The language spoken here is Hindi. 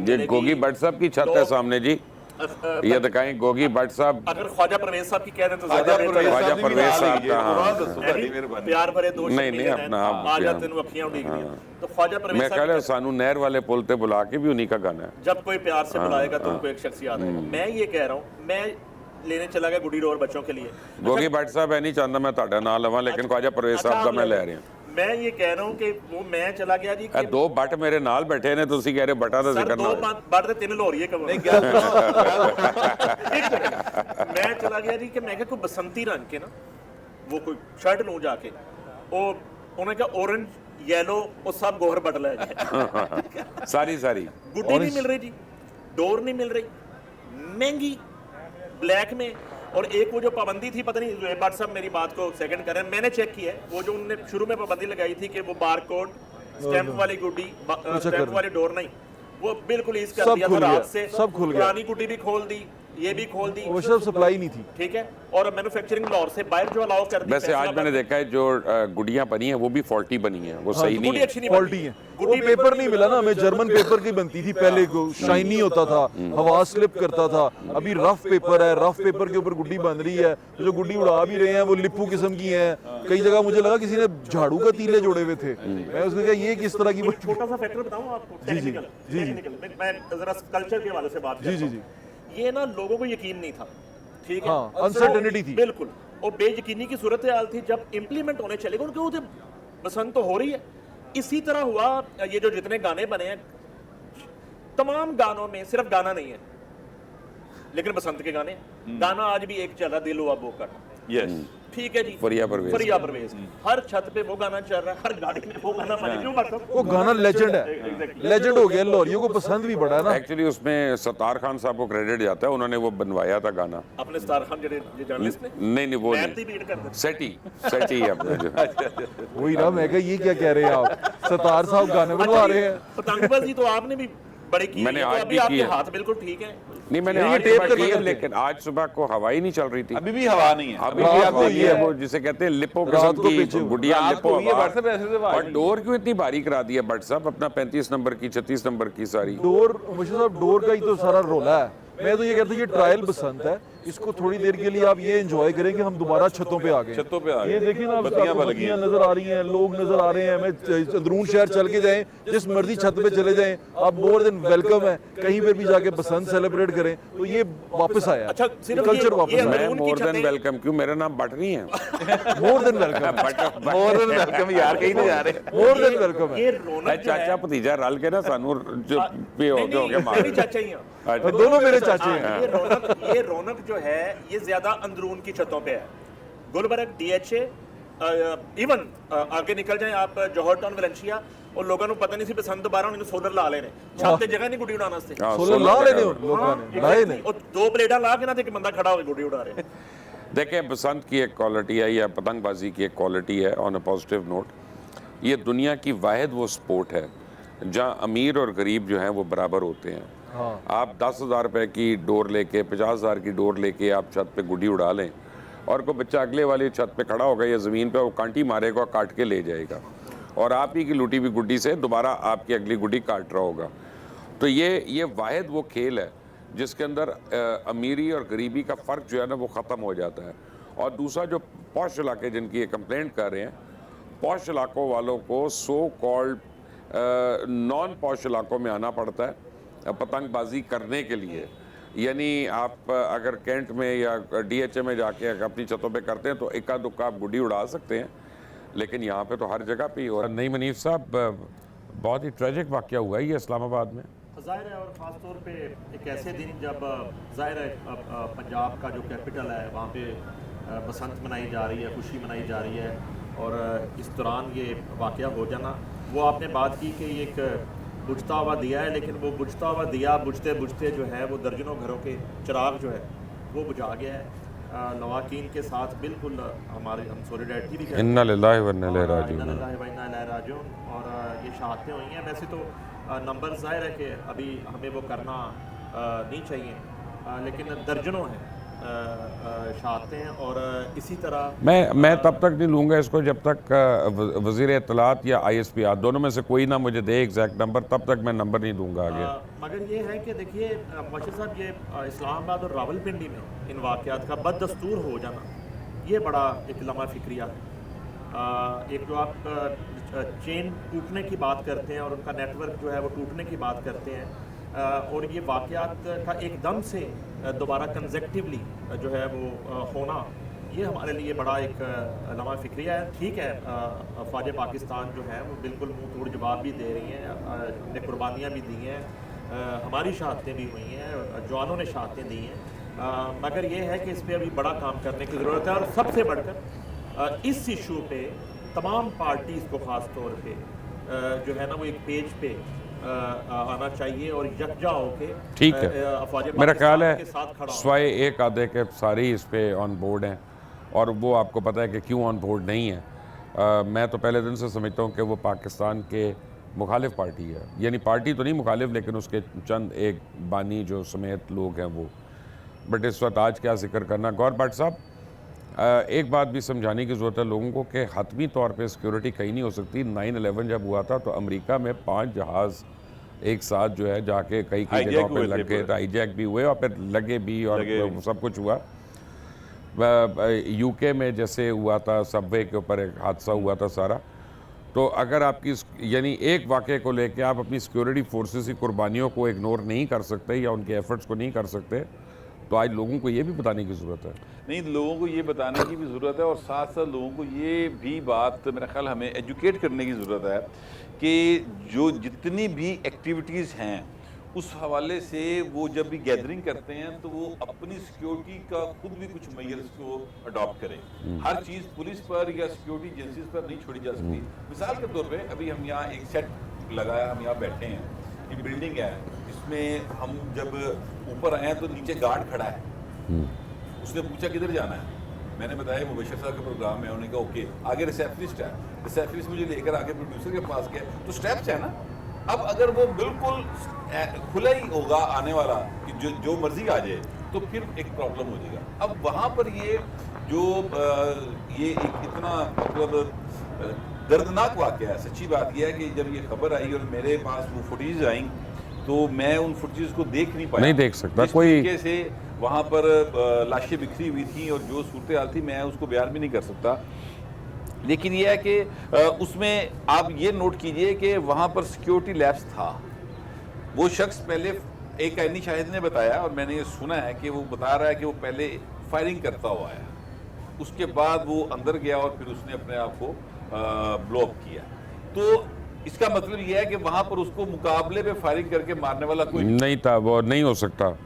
ये गोगी भट्ट साहब की छत है सामने जी, ये दिखाएं गोगी भट्ट साहब। अगर ख्वाजा परवेज साहब की कह दें तो ज्यादा ख्वाजा परवेज साहब का, हाँ प्यार भरे दोस्त नहीं अपना आ जाते हैं अखियां उड़ीक दियां, तो ख्वाजा परवेज मैं कह सानू नहर वाले पुल ते बुला के भी उन्हीं का गाना है। जब कोई प्यार से बुलाएगा तो उनको एक शख्स याद आएगा। मैं ये कह रहा हूँ, मैं लेने चला गया गुडी डोर बच्चों के लिए। गोगी भट्ट साहब है नहीं चाहता मैं ਤੁਹਾਡਾ नाम लवां, लेकिन ख्वाजा परवेज साहब का मैं ले रहा हूं। मैं ये कह रहा हूँ कि वो मैं चला गया जी कि दो बट मेरे नाल बैठे ने, तुसी कह रहे बटा दा जिक्र ना। दो बट ते तीन लोरी है कब नहीं क्या। मैं चला गया जी कि मैं कोई बसंती रंग के ना वो कोई शर्ट लूं जाके, वो उन्होंने कहा ऑरेंज येलो वो सब गोहर बट ले जाए। सारी गुड्डी नहीं मिल रही जी, डोर नहीं मिल रही, महंगी ब्लैक में। और एक वो जो पाबंदी थी, पता नहीं भट्ट साहब मेरी बात को सेकंड कर रहे हैं, मैंने चेक किया है वो जो उन्होंने शुरू में पाबंदी लगाई थी कि वो बारकोड स्टैंप वाली गुड्डी, स्टैंप वाली डोर नहीं, वो बिल्कुल ईज कर दिया था रात से। सब खुल गया, पुरानी गुड्डी भी खोल दी, ये भी खोल दी, वो सब सप्लाई नहीं थी, ठीक है। और मैन्युफैक्चरिंग लाहौर से बाहर जो अलाउ कर दी। वैसे आज मैंने देखा है जो गुड़ियां बनी है वो भी फॉल्टी बनी है, वो सही नहीं है, फॉल्टी है। वो पेपर नहीं मिला ना हमें, जर्मन पेपर की बनती थी पहले, को शाइनी होता था, हवा स्लिप करता था। अभी रफ पेपर है, रफ पेपर के ऊपर गुड्डी बन रही है। जो गुड्डी उड़ा भी रहे हैं वो लिप्पू किस्म की है। कई जगह मुझे लगा किसी ने झाड़ू का तीले जोड़े हुए थे। मैं उसने कहा ये किस तरह की। छोटा सा फैक्टर बताऊं आपको, टेक्निकल मैं जरा कल्चर के हवाले से बात करता हूं। ये ना लोगों को यकीन नहीं था, ठीक है, अनसर्टेनिटी थी बिल्कुल, और बेयकीनी की सूरत हाल थी। जब इंप्लीमेंट होने चलेगा उनके वो बसंत तो हो रही है। इसी तरह हुआ, ये जो जितने गाने बने हैं तमाम गानों में सिर्फ गाना नहीं है लेकिन बसंत के गाने। गाना आज भी एक चल रहा, दिल हुआ वो कर, यस ठीक है जी, फरिया परवेज हर छत पे वो गाना चल रहा है, हर गाड़ी में वो गाना बज रहा है। वो गाना लेजेंड है, लेजेंड हो गया, लॉरियों को पसंद भी बड़ा है ना। एक्चुअली उसमें सत्तार खान साहब को क्रेडिट जाता है, उन्होंने वो बनवाया था गाना। अपने सत्तार खान जो जर्नलिस्ट ने नहीं वो नहीं, सेटी अपने जो वही ना, मैं कहा ये क्या कह रहे हैं आप, सत्तार साहब गाने बनवा रहे हैं। पतंगबाजी तो आपने भी बड़ी की, मैंने आज भी आपके हाथ बिल्कुल ठीक है। नहीं मैंने आज की है, लेकिन आज सुबह को हवा ही नहीं चल रही थी। अभी भी हवा नहीं है, अभी भी आपको ये वो जिसे कहते हैं लिपो किस्म की गुड़िया लिपो। और डोर क्यों इतनी भारी करा दी है भट्ट साहब अपना 35 नंबर की 36 नंबर की सारी डोर? मुझे साहब डोर का ही तो सारा रोला है। मैं तो ये कहता हूँ ये ट्रायल बसंत है, इसको थोड़ी देर के लिए आप ये एंजॉय करें कि हम दोबारा छतों पे आ गए। छतों पे आ गए, ये देखिए ना, बत्तियां नजर आ रही हैं, लोग नजर आ रहे हैं। हमें अंदरून शहर चल के जाएं, जिस मर्जी छत पे चले जाएं, आप मोर देन वेलकम है। कहीं पर भी जाके बसंत सेलिब्रेट करें, तो ये वापस आया, अच्छा, कल्चर वापस आया। मैं मोर देन वेलकम क्यों, मेरा नाम बट नहीं है। More than welcome, more than welcome यार, कहीं नहीं जा रहे, मोर देन वेलकम है। ये रौनक चाचा भतीजा रल के ना सानू जो पे हो गया मेरी चाचा ही हैं, दोनों मेरे चाचे हैं। ये रौनक जो है ये ज्यादा अंदरून की छतों पे है। गुलबर्ग, डीएचए, इवन आगे निकल जाएं आप जौहर टाउन, वलेंशिया, और लोगों को पता नहीं सी बसंत दोबारा उन्होंने सोलर ला लेने, छाते जगह नहीं गुड्डी उड़ाने वास्ते, सोलर ला लेने लोगों ने लाए नहीं, और दो प्लेटा ला के ना एक बंदा खड़ा हो गुड्डी उड़ा रहे। देखें बसंत की एक क्वालिटी है या पतंगबाजी की एक क्वालिटी है। ऑन अ पॉजिटिव नोट, ये दुनिया की वाहिद वो स्पोर्ट है जहाँ अमीर और गरीब जो हैं वो बराबर होते हैं। आप 10,000 रुपए की डोर लेके 50,000 की डोर लेके आप छत पे गुड्डी उड़ा लें, और कोई बच्चा अगले वाली छत पे खड़ा होगा या ज़मीन पे वो कांटी मारेगा, काट के ले जाएगा, और आप ही की लूटी हुई गुड्डी से दोबारा आपकी अगली गुड्डी काट रहा होगा। तो ये वाहिद वो खेल है जिसके अंदर अमीरी और गरीबी का फ़र्क जो है ना वो ख़त्म हो जाता है। और दूसरा जो पॉश इलाके जिनकी ये कंप्लेंट कर रहे हैं, पॉश इलाकों वालों को सो कॉल्ड नॉन पॉश इलाकों में आना पड़ता है पतंगबाजी करने के लिए। यानी आप अगर कैंट में या डीएचए में जाके अपनी छतों पे करते हैं तो इक्का दुक्का आप गुड्डी उड़ा सकते हैं, लेकिन यहाँ पे तो हर जगह पे ही हो रहा है। नहीं मनीष साहब, बहुत ही ट्रेजिक वाक़या हुआ है ये इस्लामाबाद में, ज़ाहिर है, और ख़ास तौर पे एक ऐसे दिन जब ज़ाहिर है पंजाब का जो कैपिटल है वहाँ पे बसंत मनाई जा रही है, खुशी मनाई जा रही है, और इस दौरान ये वाक़या हो जाना। वो आपने बात की कि ये एक बुझता हुआ दिया है, लेकिन वो बुझता हुआ दिया बुझते बुझते जो है वो दर्जनों घरों के चिराग जो है वो बुझा गया है। लवाकीन के साथ बिल्कुल हम सॉलिडेरिटी भी करते हैं, इन्ना लिल्लाहि व इन्ना इलैहि राजिऊन, और ये शहादतें हुई हैं। वैसे तो नंबर ज़ाहिर है कि अभी हमें वो करना नहीं चाहिए, लेकिन दर्जनों हैं शहादतें और इसी तरह मैं तब तक नहीं लूँगा इसको जब तक वज़ीर इत्तलात या ISPR दोनों में से कोई ना मुझे दे एग्जैक्ट नंबर, तब तक मैं नंबर नहीं दूंगा आगे। मगर ये है कि देखिए मुबश्शिर साहब, ये इस्लामाबाद और रावलपिंडी में इन वाक़यात का बददस्तूर हो जाना, ये बड़ा एक लम्हा फ़िक्रिया है। एक जो आप चेन टूटने की बात करते हैं और उनका नेटवर्क जो है वो टूटने की बात करते हैं, और ये वाक़यात का एकदम से दोबारा कंसेक्टिवली जो है वो होना, ये हमारे लिए बड़ा एक लम्हा फ़िक्रिया है। ठीक है, फ़ौज पाकिस्तान जो है वो बिल्कुल मुँह तोड़ जवाब भी दे रही हैं, ने कुर्बानियाँ भी दी हैं, हमारी शहादतें भी हुई हैं, जवानों ने शहादतें दी हैं, मगर ये है कि इस पर अभी बड़ा काम करने की ज़रूरत है। और सबसे बढ़कर इस इशू पे तमाम पार्टीज़ को ख़ास तौर पे जो है ना वो एक पेज पे आना चाहिए और यकजा होके ठीक है, मेरा ख्याल है स्वाय एक आधे के सारे इस पे ऑन बोर्ड हैं, और वो आपको पता है कि क्यों ऑन बोर्ड नहीं है। मैं तो पहले दिन से समझता हूँ कि वो पाकिस्तान के मुखालिफ पार्टी है, यानी पार्टी तो नहीं मुखालिफ, लेकिन उसके चंद एक बानी जो समेत लोग हैं वो। बट इस वक्त आज क्या जिक्र करना, गौर भट्ट साहब, एक बात भी समझाने की ज़रूरत है लोगों को कि हतमी तौर पे सिक्योरिटी कहीं नहीं हो सकती। 9/11 जब हुआ था तो अमेरिका में 5 जहाज़ एक साथ जो है जाके कई जगहों पे लग गए, हाईजैक भी हुए और फिर लगे भी और सब कुछ हुआ। UK में जैसे हुआ था, सबवे के ऊपर एक हादसा हुआ था सारा। तो अगर आपकी यानी एक वाक़े को लेके आप अपनी सिक्योरिटी फोर्सेस की कुर्बानियों को इग्नोर नहीं कर सकते या उनके एफर्ट्स को नहीं कर सकते, तो आज लोगों को ये भी बताने की ज़रूरत है। नहीं, लोगों को ये बताने की भी ज़रूरत है, और साथ साथ लोगों को ये भी बात मेरा ख्याल हमें एजुकेट करने की ज़रूरत है कि जो जितनी भी एक्टिविटीज़ हैं उस हवाले से वो जब भी गैदरिंग करते हैं तो वो अपनी सिक्योरिटी का खुद भी कुछ मेजर्स को अडॉप्ट करें। हर चीज़ पुलिस पर या सिक्योरिटी एजेंसीज पर नहीं छोड़ी जा सकती। मिसाल के तौर पे अभी हम यहाँ एक सेट लगाया, हम यहाँ बैठे हैं, ये बिल्डिंग है, इसमें हम जब ऊपर आए तो नीचे गार्ड खड़ा है, उसने पूछा किधर जाना है, मैंने बताया मुबश्शिर साहब के प्रोग्राम में, उन्होंने कहा ओके। आगे रिसेप्शनिस्ट है, रिसेप्शनिस्ट मुझे लेकर आगे प्रोड्यूसर के पास गया, तो स्टेप्स है ना। अब अगर वो बिल्कुल खुला ही होगा आने वाला कि जो मर्जी आ जाए तो फिर एक प्रॉब्लम हो जाएगा। अब वहाँ पर ये जो ये एक इतना मतलब दर्दनाक वाक़या है। सच्ची बात यह है कि जब ये खबर आई और मेरे पास वो फुटेज आई तो मैं उन फुटेज को देख नहीं पाया, नहीं देख सकता जिस कोई तरीके से वहाँ पर लाशें बिखरी हुई थी और जो सूरत हाल थी, मैं उसको बयान भी नहीं कर सकता। लेकिन यह है कि उसमें आप ये नोट कीजिए कि वहाँ पर सिक्योरिटी लैप्स था। वो शख्स पहले, एक ऐनी शाहिद ने बताया और मैंने ये सुना है कि वो बता रहा है कि वो पहले फायरिंग करता हुआ आया, उसके बाद वो अंदर गया और फिर उसने अपने आप को ब्लो अप किया। तो इसका मतलब यह है कि वहाँ पर उसको मुकाबले पे फायरिंग करके मारने वाला कोई नहीं था, वो नहीं हो सकता।